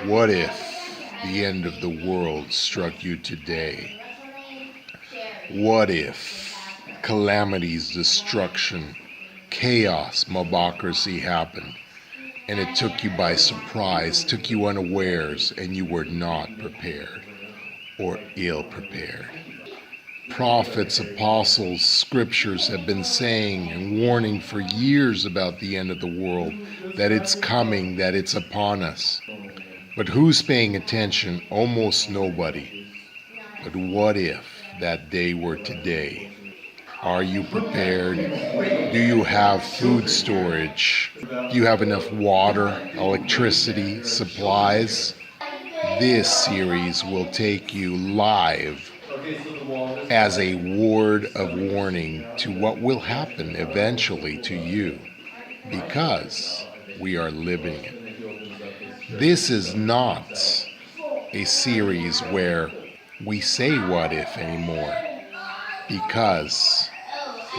What if the end of the world struck you today? What if calamities, destruction, chaos, mobocracy happened, and it took you by surprise, took you unawares, and you were not prepared or ill prepared? Prophets, apostles, scriptures have been saying and warning for years about the end of the world, that it's coming, that it's upon us. But who's paying attention? Almost nobody. But what if that day were today? Are you prepared? Do you have food storage? Do you have enough water, electricity, supplies? This series will take you live as a word of warning to what will happen eventually to you, because we are living it. This is not a series where we say what if anymore, because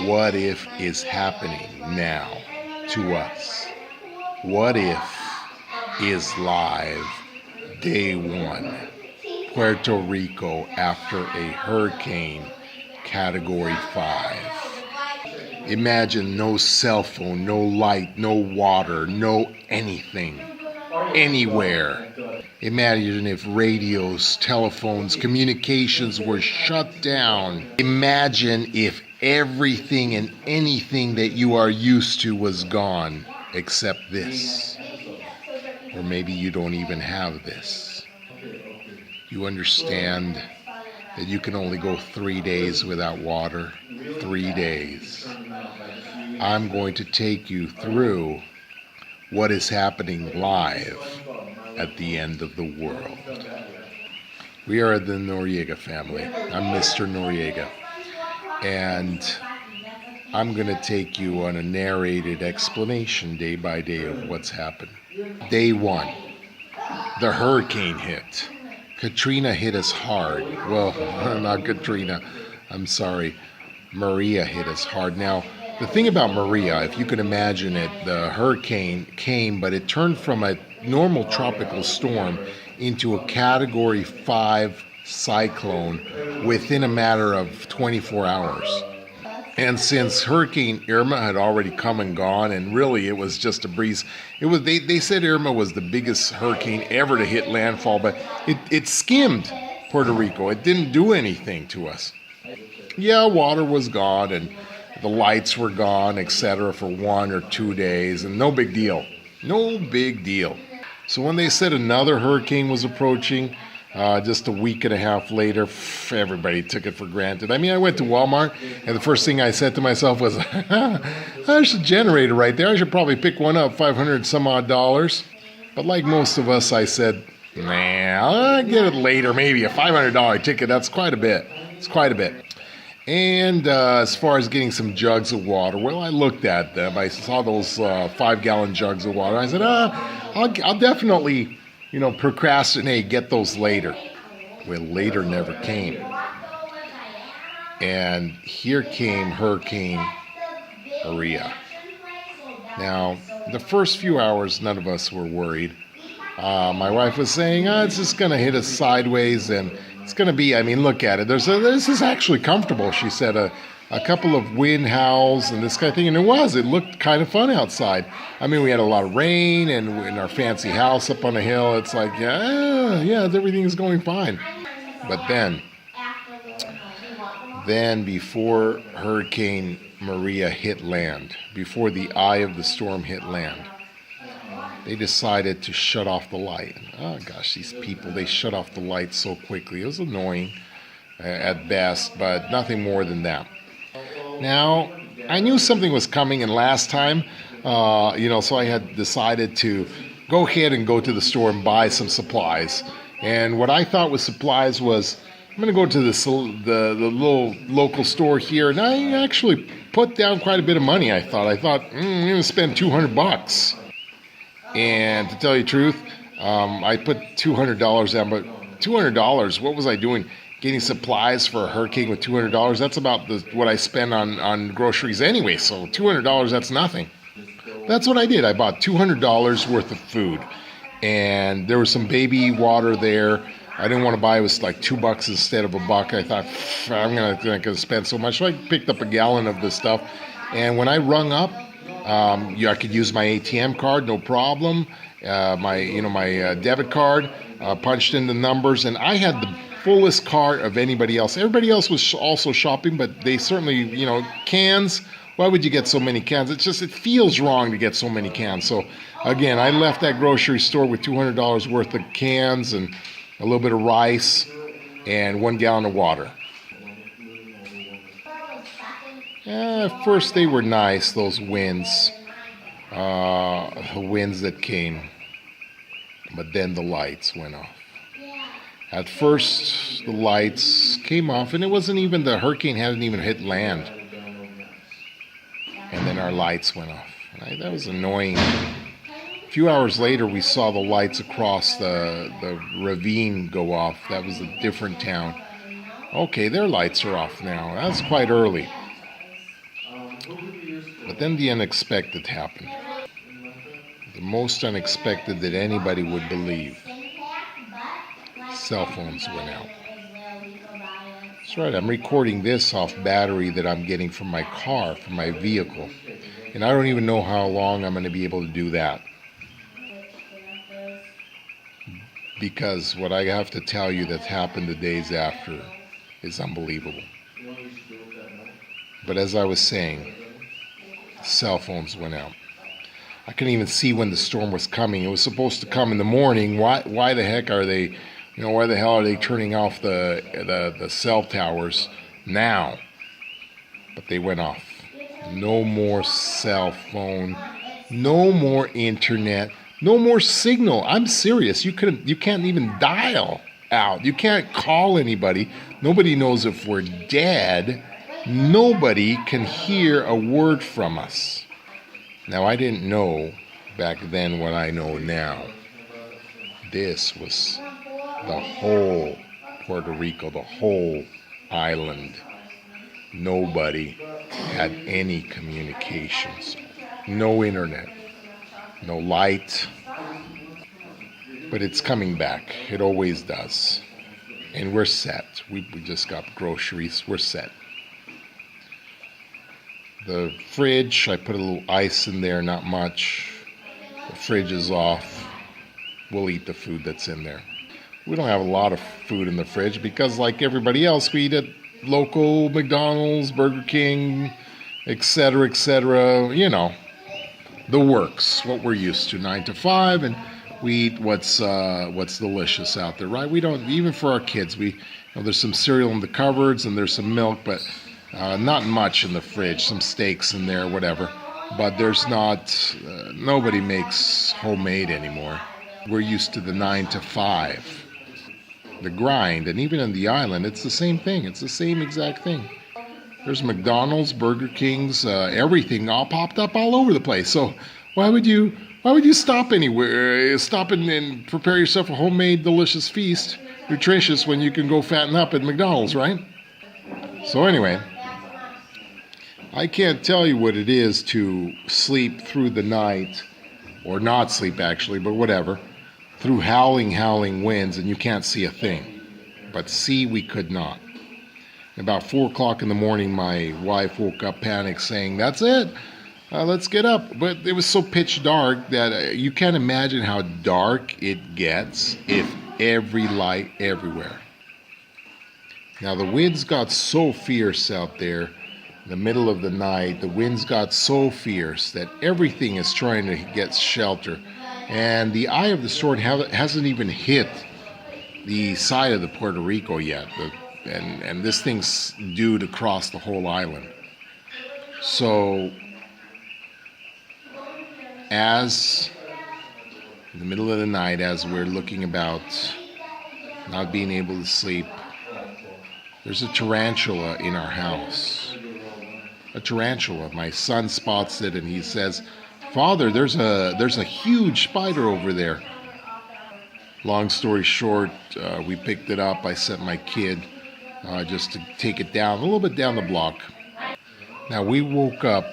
what if is happening now to us. What if is live day one. Puerto Rico after a hurricane category 5. Imagine no cell phone, no light, no water, no anything, anywhere. Imagine if radios, telephones, communications were shut down. Imagine if everything and anything that you are used to was gone, except this. Or maybe you don't even have this. You understand that you can only go 3 days without water? 3 days. I'm going to take you through what is happening live at the end of the world. We are the Noriega family. I'm Mr. Noriega. And I'm going to take you on a narrated explanation day by day of what's happened. Day 1, the hurricane hit. Katrina hit us hard. Well, not Katrina. I'm sorry. Maria hit us hard. Now, the thing about Maria, if you can imagine it, the hurricane came, but it turned from a normal tropical storm into a category 5 cyclone within a matter of 24 hours. And since Hurricane Irma had already come and gone, and really it was just a breeze, they said Irma was the biggest hurricane ever to hit landfall, but it skimmed Puerto Rico. It didn't do anything to us. Yeah, water was gone and the lights were gone, etc. for 1 or 2 days, and no big deal. No big deal. So when they said another hurricane was approaching, just a week and a half later, everybody took it for granted. I mean, I went to Walmart, and the first thing I said to myself was, there's a generator right there. I should probably pick one up, $500 some odd. But like most of us, I said, nah, I'll get it later, maybe a $500 ticket. That's quite a bit. It's quite a bit. And as far as getting some jugs of water, well, I looked at them. I saw those 5-gallon jugs of water. I said, I'll definitely procrastinate, get those later. Well, later never came. And here came Hurricane Maria. Now, the first few hours, none of us were worried. My wife was saying, it's just going to hit us sideways, and it's going to be, look at it. This is actually comfortable, she said. A couple of wind howls and this kind of thing, and it looked kind of fun outside. We had a lot of rain, and in our fancy house up on a hill, it's like, yeah, everything is going fine. But then before Hurricane Maria hit land, before the eye of the storm hit land, they decided to shut off the light. Oh gosh, these people, they shut off the light so quickly. It was annoying at best, but nothing more than that. Now, I knew something was coming, and last time, so I had decided to go ahead and go to the store and buy some supplies. And what I thought was supplies was, I'm going to go to the little local store here, and I actually put down quite a bit of money, I thought. I'm going to spend $200. And to tell you the truth, I put $200 down, but $200, what was I doing? Getting supplies for a hurricane with $200, that's about what I spend on groceries anyway, so $200, that's nothing. That's what I did. I bought $200 worth of food. and there was some baby water there. I didn't want to buy it. It was like $2 instead of $1. I thought, I'm not gonna spend so much. So I picked up a gallon of this stuff, and when I rung up, I could use my ATM card, no problem. My debit card, punched in the numbers, and I had the fullest cart of anybody else. Everybody else was also shopping, but they certainly, cans. Why would you get so many cans? It feels wrong to get so many cans. So again, I left that grocery store with $200 worth of cans and a little bit of rice and 1 gallon of water. At first they were nice, those winds that came, but then the lights went off. At first the lights came off, and it wasn't even, the hurricane hadn't even hit land, and then our lights went off. That was annoying. A few hours later, we saw the lights across the ravine go off. That was a different town. Okay, their lights are off now. That's quite early. But then the unexpected happened. The most unexpected that anybody would believe. Cell phones went out. That's right, I'm recording this off battery that I'm getting from my car, from my vehicle. And I don't even know how long I'm going to be able to do that. Because what I have to tell you that's happened the days after is unbelievable. But as I was saying, cell phones went out. I couldn't even see when the storm was coming. It was supposed to come in the morning. Why the heck are they, why the hell are they turning off the cell towers now? But they went off. No more cell phone, no more internet, no more signal. I'm serious. You can't even dial out. You can't call anybody. Nobody knows if we're dead. Nobody can hear a word from us. Now, I didn't know back then what I know now. This was the whole Puerto Rico, the whole island. Nobody had any communications. No internet. No light. But it's coming back. It always does. And we're set. We just got groceries. We're set. The fridge, I put a little ice in there, not much. The fridge is off. We'll eat the food that's in there. We don't have a lot of food in the fridge because, like everybody else, we eat at local McDonald's, Burger King, etc., etc. The works, what we're used to, 9 to 5, and we eat what's delicious out there, right? We don't, even for our kids, there's some cereal in the cupboards and there's some milk, but not much in the fridge, some steaks in there, whatever. But there's not, nobody makes homemade anymore. We're used to the 9 to 5, the grind, and even in the island, it's the same thing. It's the same exact thing. There's McDonald's, Burger King's, everything all popped up all over the place. So why would you stop anywhere? Stop and prepare yourself a homemade, delicious feast, nutritious, when you can go fatten up at McDonald's, right? So anyway, I can't tell you what it is to sleep through the night, or not sleep actually, but whatever, through howling winds, and you can't see a thing. But see, we could not. About 4 o'clock in the morning, my wife woke up panicked saying, "That's it, let's get up." But it was so pitch dark that you can't imagine how dark it gets if every light everywhere. Now the winds got so fierce out there in the middle of the night. The winds got so fierce that everything is trying to get shelter. And the eye of the storm hasn't even hit the side of the Puerto Rico yet. And this thing's due to cross the whole island. So, as in the middle of the night, as we're looking about not being able to sleep, there's a tarantula in our house. A tarantula. My son spots it and he says, "Father, there's a huge spider over there." Long story short, we picked it up. I sent my kid just to take it down, a little bit down the block. Now, we woke up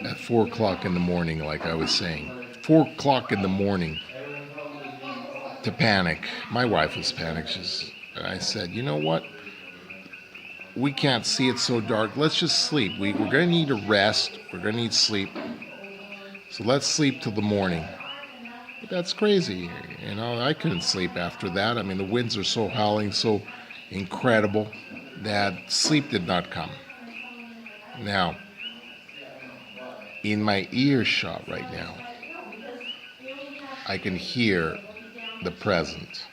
at 4 o'clock in the morning, like I was saying. 4 o'clock in the morning. to panic. My wife was panicked. I said, you know what? We can't see, it's so dark. Let's just sleep. We're going to need a rest. We're going to need sleep. So let's sleep till the morning. But that's crazy. I couldn't sleep after that. I mean, the winds are so howling, so incredible that sleep did not come. Now, in my earshot right now, I can hear the present.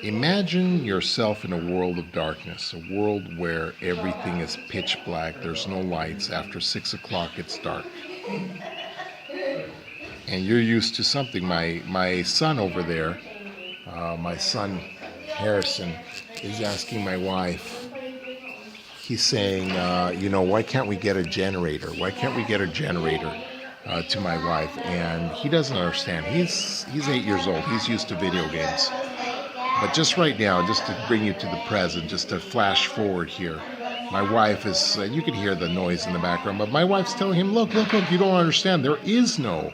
Imagine yourself in a world of darkness, a world where everything is pitch black, there's no lights. After 6 o'clock, it's dark. And you're used to something. My son over there, my son Harrison, is asking my wife, he's saying, why can't we get a generator? Why can't we get a generator to my wife? And he doesn't understand. He's 8 years old. He's used to video games. But just right now, just to bring you to the present, just to flash forward here, my wife is, you can hear the noise in the background, but my wife's telling him, look, you don't understand. There's no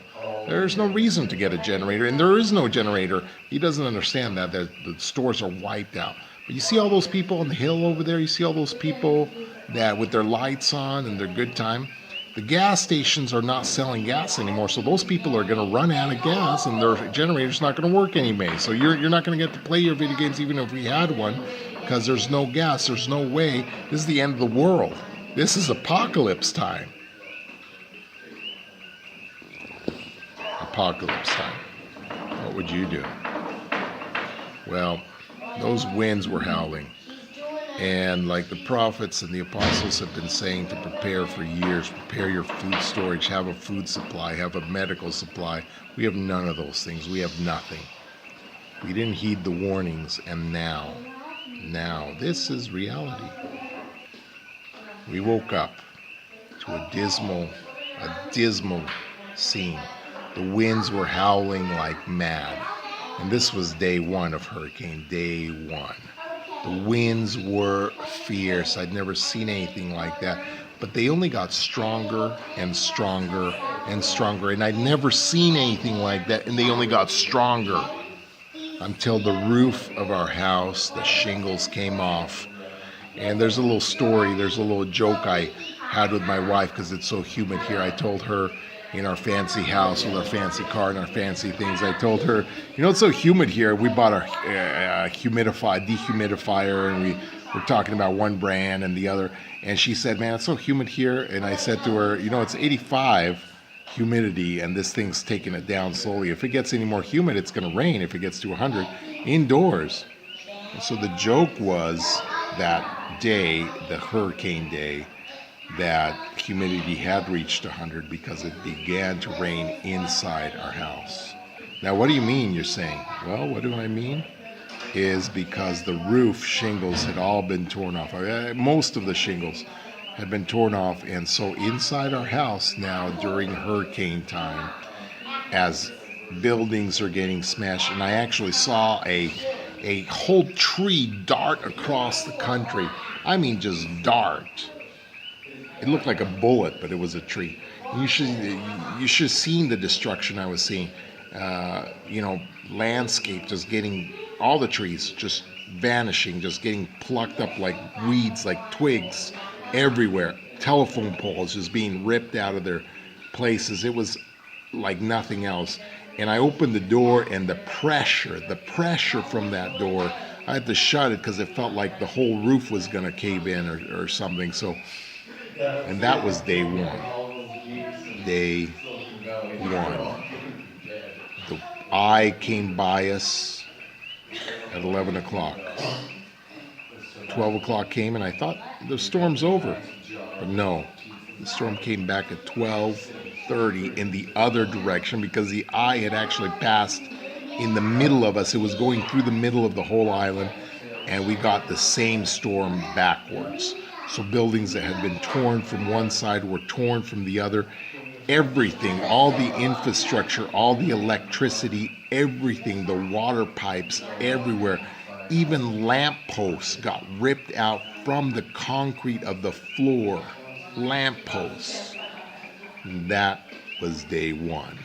reason to get a generator, and there is no generator. He doesn't understand that the stores are wiped out. But you see all those people on the hill over there? You see all those people that with their lights on and their good time? The gas stations are not selling gas anymore, so those people are going to run out of gas, and their generator's not going to work anyway. So you're not going to get to play your video games even if we had one, because there's no gas, there's no way. This is the end of the world. This is apocalypse time. Apocalypse time. What would you do? Well, those winds were howling. And like the prophets and the apostles have been saying to prepare for years, prepare your food storage, have a food supply, have a medical supply. We have none of those things. We have nothing. We didn't heed the warnings, and now, this is reality. We woke up to a dismal scene. The winds were howling like mad. And this was day one of hurricane, day one. The winds were fierce. I'd never seen anything like that. But they only got stronger and stronger and stronger. And I'd never seen anything like that. And they only got stronger until the roof of our house, the shingles came off. And there's a little story, there's a little joke I had with my wife because it's so humid here. I told her, in our fancy house with our fancy car and our fancy things, I told her, it's so humid here. We bought a dehumidifier, and we were talking about one brand and the other. And she said, man, it's so humid here. And I said to her, it's 85 humidity, and this thing's taking it down slowly. If it gets any more humid, it's going to rain. If it gets to 100 indoors. And so the joke was that day, the hurricane day, that humidity had reached 100 because it began to rain inside our house. Now, what do you mean, you're saying? Well, what do I mean? Is because the roof shingles had all been torn off. Most of the shingles had been torn off, and so inside our house now during hurricane time, as buildings are getting smashed, and I actually saw a whole tree dart across the country. I mean, just dart. It looked like a bullet, but it was a tree. You should have seen the destruction I was seeing. Landscape just getting, all the trees just vanishing, just getting plucked up like weeds, like twigs everywhere. Telephone poles just being ripped out of their places. It was like nothing else. And I opened the door, and the pressure from that door, I had to shut it because it felt like the whole roof was going to cave in or something. So. And that was day one. Day one. The eye came by us at 11 o'clock. 12 o'clock came, and I thought the storm's over. But no, the storm came back at 12:30 in the other direction because the eye had actually passed in the middle of us. It was going through the middle of the whole island, and we got the same storm backwards. So buildings that had been torn from one side were torn from the other. Everything, all the infrastructure, all the electricity, everything, the water pipes everywhere, even lamp posts got ripped out from the concrete of the floor. Lamp posts. That was day one.